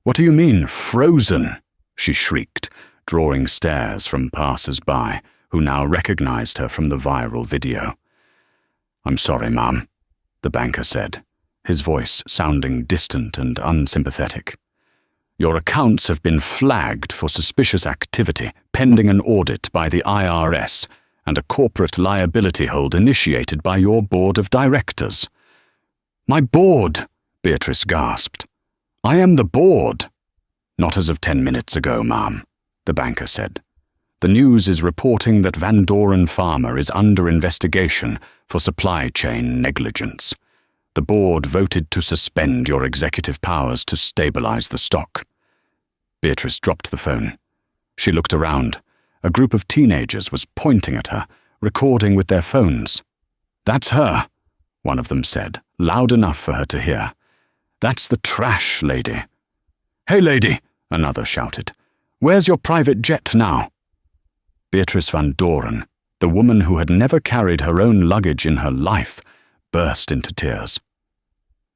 "What do you mean, frozen?" she shrieked, drawing stares from passers-by, who now recognized her from the viral video. "I'm sorry, ma'am," the banker said, his voice sounding distant and unsympathetic. "Your accounts have been flagged for suspicious activity pending an audit by the IRS and a corporate liability hold initiated by your board of directors." "My board!" Beatrice gasped. "I am the board." "Not as of 10 minutes ago, ma'am," the banker said. "The news is reporting that Van Doren Pharma is under investigation for supply chain negligence. The board voted to suspend your executive powers to stabilize the stock." Beatrice dropped the phone. She looked around. A group of teenagers was pointing at her, recording with their phones. "That's her," one of them said, loud enough for her to hear. "That's the trash lady." "Hey, lady," another shouted. "Where's your private jet now?" Beatrice Van Doren, the woman who had never carried her own luggage in her life, burst into tears.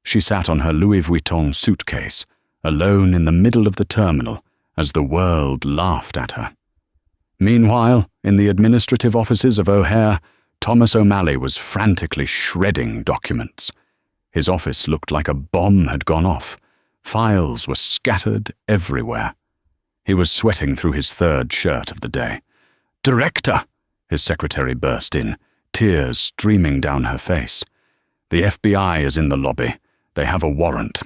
She sat on her Louis Vuitton suitcase, alone in the middle of the terminal, as the world laughed at her. Meanwhile, in the administrative offices of O'Hare, Thomas O'Malley was frantically shredding documents. His office looked like a bomb had gone off. Files were scattered everywhere. He was sweating through his third shirt of the day. "Director!" his secretary burst in, tears streaming down her face. "The FBI is in the lobby. They have a warrant."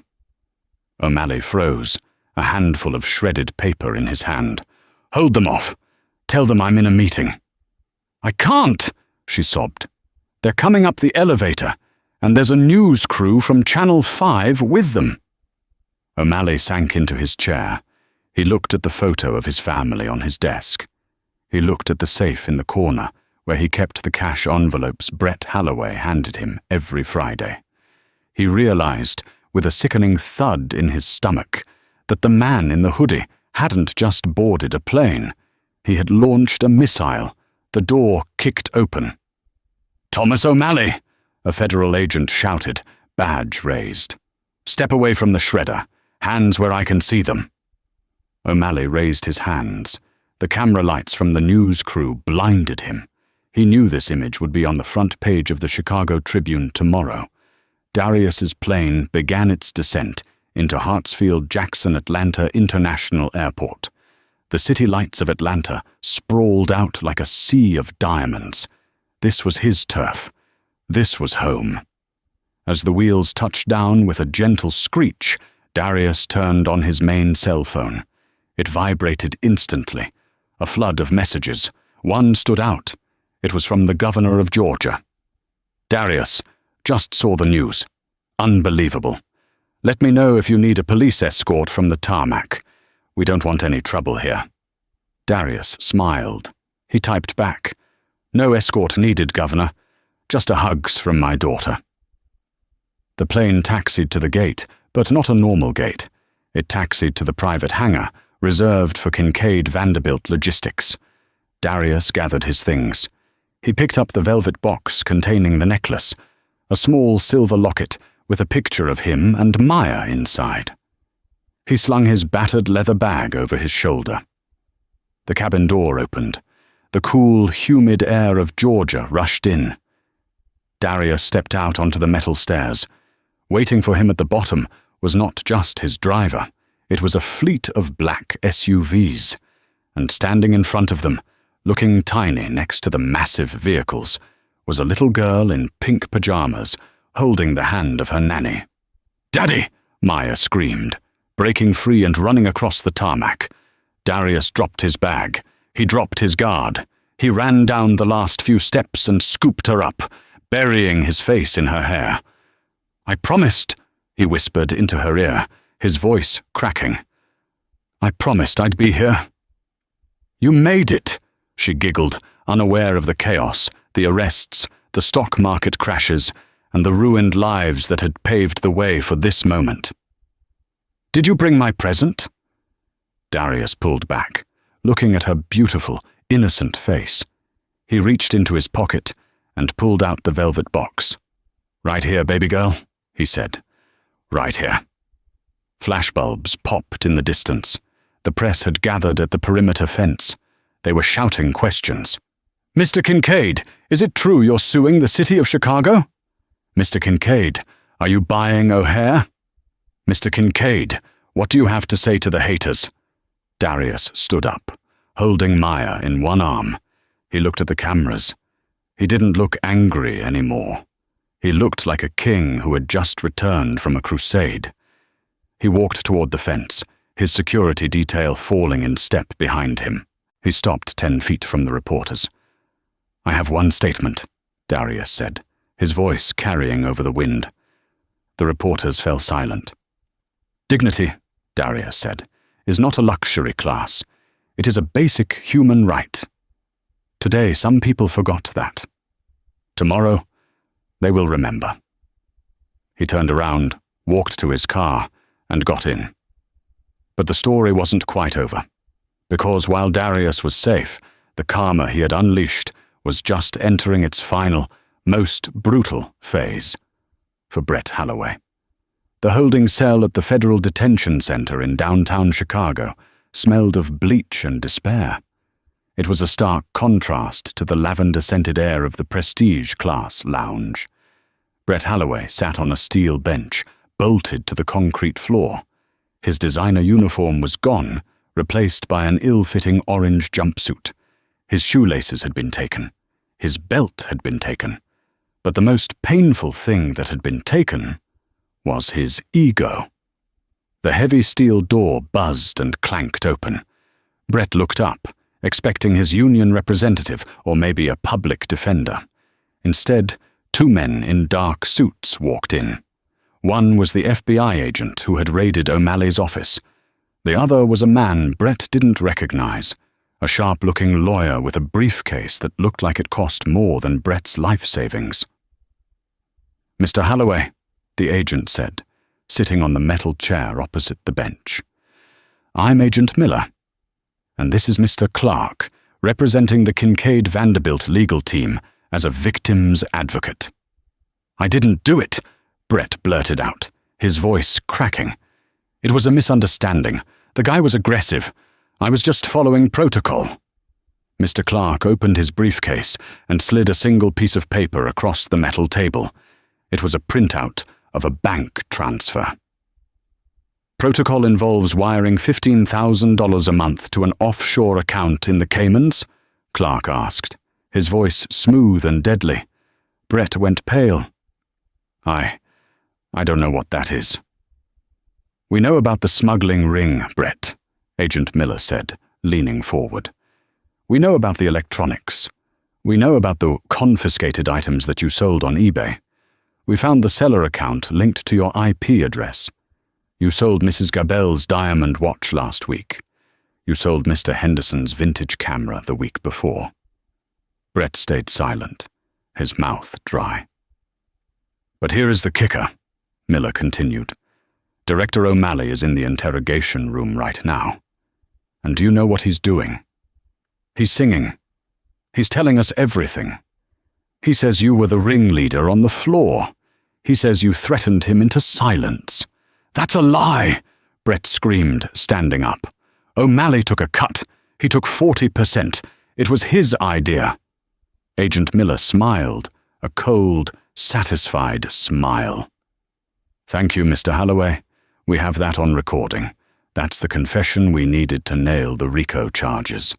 O'Malley froze, a handful of shredded paper in his hand. "Hold them off. Tell them I'm in a meeting." "I can't," she sobbed. "They're coming up the elevator, and there's a news crew from Channel 5 with them." O'Malley sank into his chair. He looked at the photo of his family on his desk. He looked at the safe in the corner, where he kept the cash envelopes Brett Halloway handed him every Friday. He realized, with a sickening thud in his stomach, that the man in the hoodie hadn't just boarded a plane. He had launched a missile. The door kicked open. "Thomas O'Malley!" a federal agent shouted, badge raised. "Step away from the shredder. Hands where I can see them." O'Malley raised his hands. The camera lights from the news crew blinded him. He knew this image would be on the front page of the Chicago Tribune tomorrow. Darius's plane began its descent into Hartsfield-Jackson Atlanta International Airport. The city lights of Atlanta sprawled out like a sea of diamonds. This was his turf. This was home. As the wheels touched down with a gentle screech, Darius turned on his main cell phone. It vibrated instantly. A flood of messages. One stood out. It was from the governor of Georgia. "Darius, just saw the news. Unbelievable. Let me know if you need a police escort from the tarmac. We don't want any trouble here." Darius smiled. He typed back, "No escort needed, Governor. Just a hugs from my daughter." The plane taxied to the gate, but not a normal gate. It taxied to the private hangar, reserved for Kincaid Vanderbilt Logistics. Darius gathered his things. He picked up the velvet box containing the necklace, a small silver locket with a picture of him and Maya inside. He slung his battered leather bag over his shoulder. The cabin door opened. The cool, humid air of Georgia rushed in. Darius stepped out onto the metal stairs. Waiting for him at the bottom was not just his driver. It was a fleet of black SUVs, and standing in front of them, looking tiny next to the massive vehicles, was a little girl in pink pajamas, holding the hand of her nanny. "Daddy!" Maya screamed, breaking free and running across the tarmac. Darius dropped his bag. He dropped his guard. He ran down the last few steps and scooped her up, burying his face in her hair. "I promised," he whispered into her ear, his voice cracking. "I promised I'd be here." "You made it," she giggled, unaware of the chaos, the arrests, the stock market crashes, and the ruined lives that had paved the way for this moment. "Did you bring my present?" Darius pulled back, looking at her beautiful, innocent face. He reached into his pocket and pulled out the velvet box. "Right here, baby girl," he said. "Right here." Flashbulbs popped in the distance. The press had gathered at the perimeter fence. They were shouting questions. "Mr. Kincaid, is it true you're suing the city of Chicago? Mr. Kincaid, are you buying O'Hare? Mr. Kincaid, what do you have to say to the haters?" Darius stood up, holding Maya in one arm. He looked at the cameras. He didn't look angry anymore. He looked like a king who had just returned from a crusade. He walked toward the fence, his security detail falling in step behind him. He stopped 10 feet from the reporters. "I have one statement," Darius said, his voice carrying over the wind. The reporters fell silent. "Dignity," Darius said, "is not a luxury class. It is a basic human right. Today, some people forgot that. Tomorrow, they will remember." He turned around, walked to his car, and got in. But the story wasn't quite over, because while Darius was safe, the karma he had unleashed was just entering its final, most brutal phase for Brett Halloway. The holding cell at the Federal Detention Center in downtown Chicago smelled of bleach and despair. It was a stark contrast to the lavender-scented air of the prestige class lounge. Brett Holloway sat on a steel bench, bolted to the concrete floor. His designer uniform was gone, replaced by an ill-fitting orange jumpsuit. His shoelaces had been taken. His belt had been taken. But the most painful thing that had been taken was his ego. The heavy steel door buzzed and clanked open. Brett looked up, expecting his union representative or maybe a public defender. Instead, 2 men in dark suits walked in. One was the FBI agent who had raided O'Malley's office. The other was a man Brett didn't recognize, a sharp-looking lawyer with a briefcase that looked like it cost more than Brett's life savings. "Mr. Holloway," the agent said, sitting on the metal chair opposite the bench. "I'm Agent Miller, and this is Mr. Clark, representing the Kincaid Vanderbilt legal team as a victim's advocate." "I didn't do it," Brett blurted out, his voice cracking. "It was a misunderstanding. The guy was aggressive. I was just following protocol." Mr. Clark opened his briefcase and slid a single piece of paper across the metal table. It was a printout of a bank transfer. "Protocol involves wiring $15,000 a month to an offshore account in the Caymans?" Clark asked, his voice smooth and deadly. Brett went pale. I don't know what that is." "We know about the smuggling ring, Brett," Agent Miller said, leaning forward. "We know about the electronics. We know about the confiscated items that you sold on eBay. We found the seller account linked to your IP address. You sold Mrs. Gabelle's diamond watch last week. You sold Mr. Henderson's vintage camera the week before." Brett stayed silent, his mouth dry. "But here is the kicker," Miller continued. "Director O'Malley is in the interrogation room right now. And do you know what he's doing? He's singing. He's telling us everything. He says you were the ringleader on the floor. He says you threatened him into silence." "That's a lie!" Brett screamed, standing up. "O'Malley took a cut. He took 40%. It was his idea." Agent Miller smiled, a cold, satisfied smile. "Thank you, Mr. Holloway. We have that on recording. That's the confession we needed to nail the RICO charges."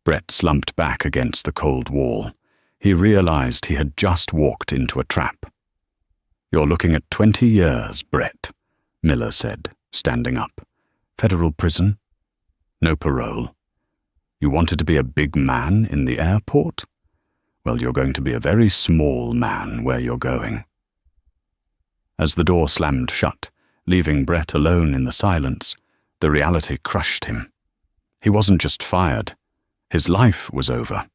Brett slumped back against the cold wall. He realized he had just walked into a trap. "You're looking at 20 years, Brett," Miller said, standing up. "Federal prison? No parole. You wanted to be a big man in the airport? Well, you're going to be a very small man where you're going." As the door slammed shut, leaving Brett alone in the silence, the reality crushed him. He wasn't just fired. His life was over.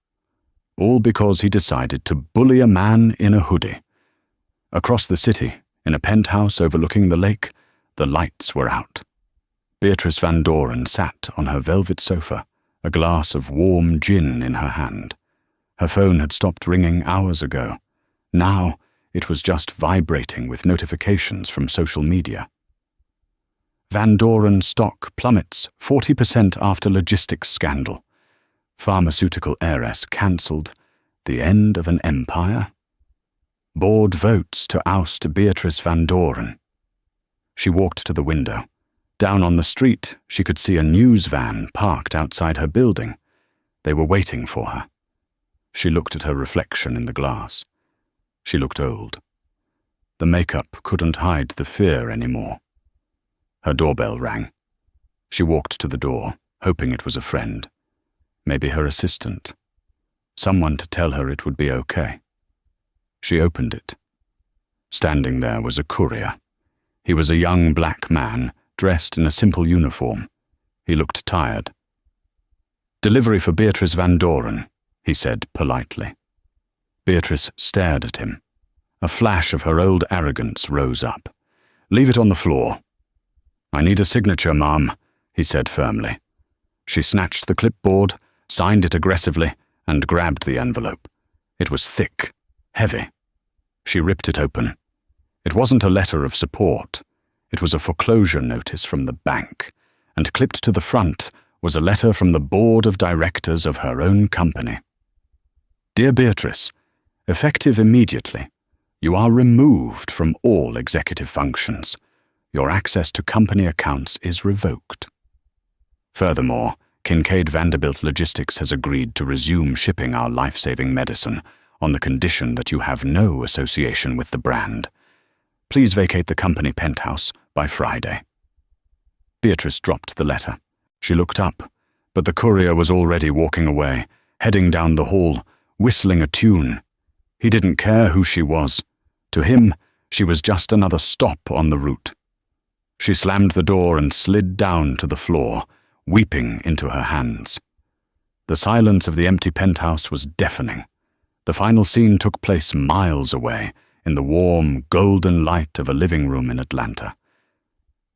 All because he decided to bully a man in a hoodie. Across the city, in a penthouse overlooking the lake, the lights were out. Beatrice Van Doren sat on her velvet sofa, a glass of warm gin in her hand. Her phone had stopped ringing hours ago. Now, it was just vibrating with notifications from social media. Van Doren stock plummets 40% after logistics scandal. Pharmaceutical heiress cancelled. The end of an empire? Board votes to oust Beatrice Van Doren. She walked to the window. Down on the street, she could see a news van parked outside her building. They were waiting for her. She looked at her reflection in the glass. She looked old. The makeup couldn't hide the fear anymore. Her doorbell rang. She walked to the door, hoping it was a friend. Maybe her assistant. Someone to tell her it would be okay. She opened it. Standing there was a courier. He was a young black man, dressed in a simple uniform. He looked tired. "Delivery for Beatrice Van Doren," he said politely. Beatrice stared at him. A flash of her old arrogance rose up. "Leave it on the floor." "I need a signature, Ma'am," he said firmly. She snatched the clipboard, signed it aggressively, and grabbed the envelope. It was thick, heavy. She ripped it open. It wasn't a letter of support. It was a foreclosure notice from the bank, and clipped to the front was a letter from the board of directors of her own company. Dear Beatrice, effective immediately, you are removed from all executive functions. Your access to company accounts is revoked. Furthermore, Kincaid Vanderbilt Logistics has agreed to resume shipping our life-saving medicine on the condition that you have no association with the brand. Please vacate the company penthouse by Friday. Beatrice dropped the letter. She looked up, but the courier was already walking away, heading down the hall, whistling a tune. He didn't care who she was. To him, she was just another stop on the route. She slammed the door and slid down to the floor, weeping into her hands. The silence of the empty penthouse was deafening. The final scene took place miles away, in the warm, golden light of a living room in Atlanta.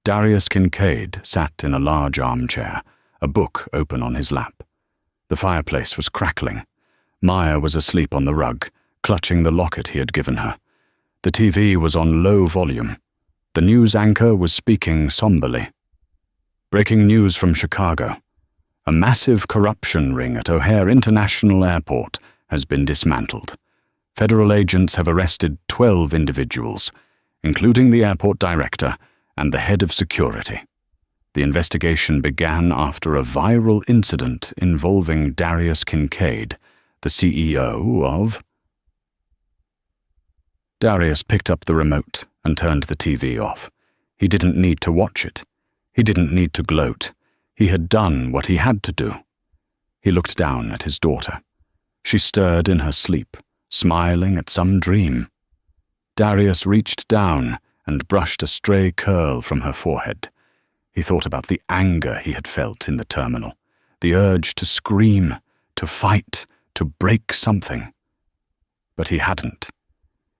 Darius Kincaid sat in a large armchair, a book open on his lap. The fireplace was crackling. Maya was asleep on the rug, clutching the locket he had given her. The TV was on low volume. The news anchor was speaking somberly. Breaking news from Chicago. A massive corruption ring at O'Hare International Airport has been dismantled. Federal agents have arrested 12 individuals, including the airport director and the head of security. The investigation began after a viral incident involving Darius Kincaid, the CEO of... Darius picked up the remote and turned the TV off. He didn't need to watch it. He didn't need to gloat. He had done what he had to do. He looked down at his daughter. She stirred in her sleep, smiling at some dream. Darius reached down and brushed a stray curl from her forehead. He thought about the anger he had felt in the terminal, the urge to scream, to fight, to break something. But he hadn't.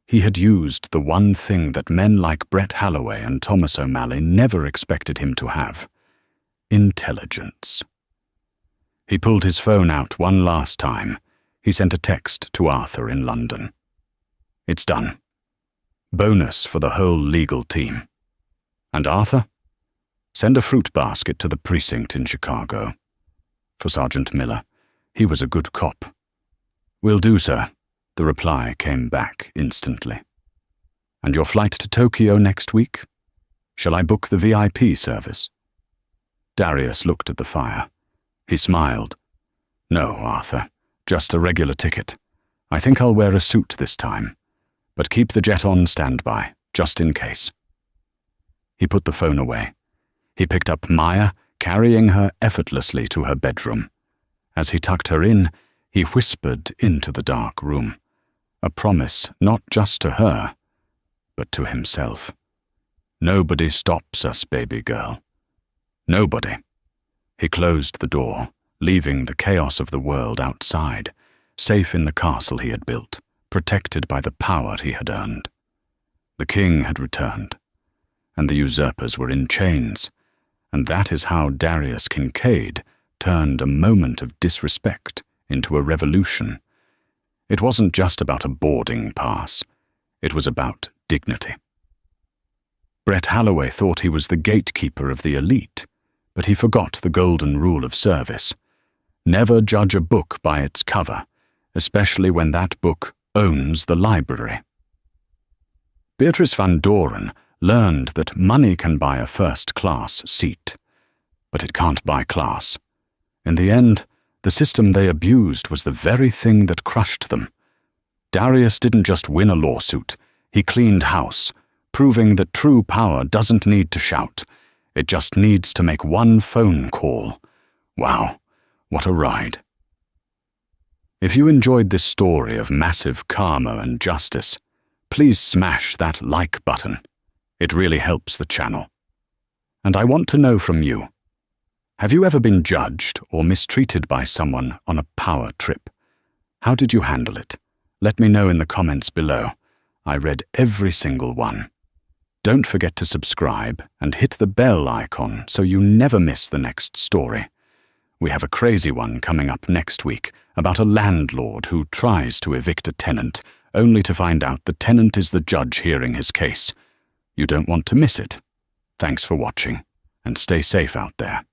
He had used the one thing that men like Brett Holloway and Thomas O'Malley never expected him to have: intelligence. He pulled his phone out one last time. He sent a text to Arthur in London. It's done. Bonus for the whole legal team. And Arthur? Send a fruit basket to the precinct in Chicago. For Sergeant Miller. He was a good cop. Will do, sir. The reply came back instantly. And your flight to Tokyo next week? Shall I book the VIP service? Darius looked at the fire. He smiled. No, Arthur, just a regular ticket. I think I'll wear a suit this time, but keep the jet on standby, just in case. He put the phone away. He picked up Maya, carrying her effortlessly to her bedroom. As he tucked her in, he whispered into the dark room. A promise not just to her, but to himself. Nobody stops us, baby girl. Nobody. He closed the door, leaving the chaos of the world outside, safe in the castle he had built, protected by the power he had earned. The king had returned, and the usurpers were in chains, and that is how Darius Kincaid turned a moment of disrespect into a revolution. It wasn't just about a boarding pass. It was about dignity. Brett Holloway thought he was the gatekeeper of the elite, but he forgot the golden rule of service. Never judge a book by its cover, especially when that book owns the library. Beatrice van Doren learned that money can buy a first-class seat, but it can't buy class. In the end, the system they abused was the very thing that crushed them. Darius didn't just win a lawsuit, he cleaned house, proving that true power doesn't need to shout. It just needs to make one phone call. Wow, what a ride. If you enjoyed this story of massive karma and justice, please smash that like button. It really helps the channel. And I want to know from you, have you ever been judged or mistreated by someone on a power trip? How did you handle it? Let me know in the comments below. I read every single one. Don't forget to subscribe and hit the bell icon so you never miss the next story. We have a crazy one coming up next week about a landlord who tries to evict a tenant, only to find out the tenant is the judge hearing his case. You don't want to miss it. Thanks for watching, and stay safe out there.